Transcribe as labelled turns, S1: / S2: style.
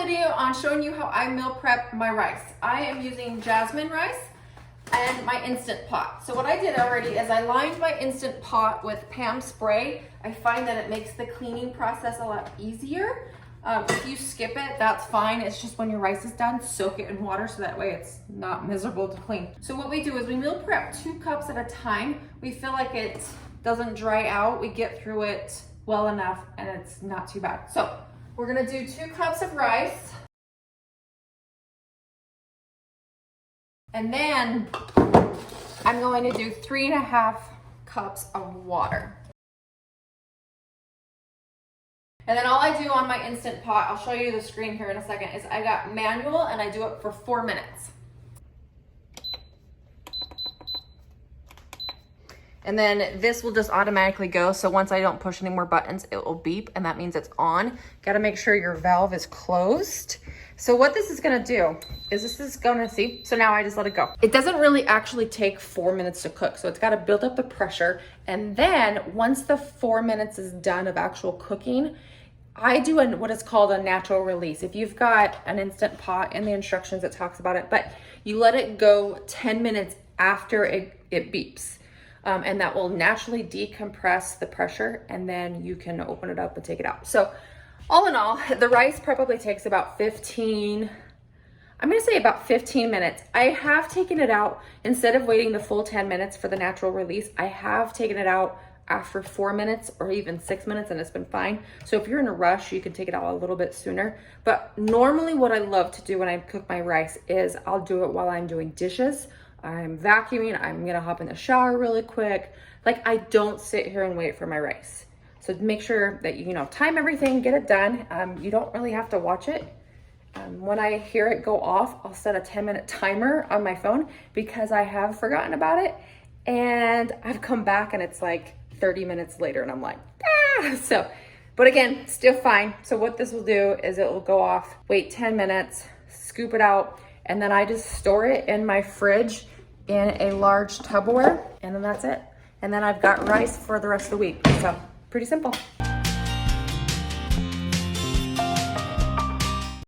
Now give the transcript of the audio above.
S1: video on showing you how I meal prep my rice. I am using Jasmine rice and my Instant Pot. So what I did already is I lined my Instant Pot with Pam spray. I find that it makes the cleaning process a lot easier. If you skip it, that's fine. It's just when your rice is done, soak it in water so that way it's not miserable to clean. So what we do is we meal prep 2 cups at a time. We feel like it doesn't dry out. We get through it well enough and it's not too bad. So we're gonna do 2 cups of rice. And then I'm going to do 3.5 cups of water. And then all I do on my Instant Pot, I'll show you the screen here in a second, is I got manual and I do it for 4 minutes. And then this will just automatically go. So once I don't push any more buttons, it will beep and that means it's on. Gotta make sure your valve is closed. So what this is gonna do is this is gonna, see, so now I just let it go. It doesn't really actually take 4 minutes to cook. So it's gotta build up the pressure. And then once the 4 minutes is done of actual cooking, I do what is called a natural release. If you've got an Instant Pot, in the instructions it talks about it, but you let it go 10 minutes after it beeps. And that will naturally decompress the pressure and then you can open it up and take it out. So all in all, the rice probably takes about 15 minutes. I have taken it out, instead of waiting the full 10 minutes for the natural release, I have taken it out after 4 minutes or even 6 minutes and it's been fine. So if you're in a rush, you can take it out a little bit sooner. But normally what I love to do when I cook my rice is I'll do it while I'm doing dishes. I'm vacuuming, I'm gonna hop in the shower really quick. Like, I don't sit here and wait for my rice. So make sure that you time everything, get it done. You don't really have to watch it. When I hear it go off, I'll set a 10-minute timer on my phone because I have forgotten about it. And I've come back and it's like 30 minutes later and I'm like, ah! So, but again, still fine. So what this will do is it will go off, wait 10 minutes, scoop it out, and then I just store it in my fridge in a large Tupperware, and then that's it. And then I've got rice for the rest of the week. So pretty simple.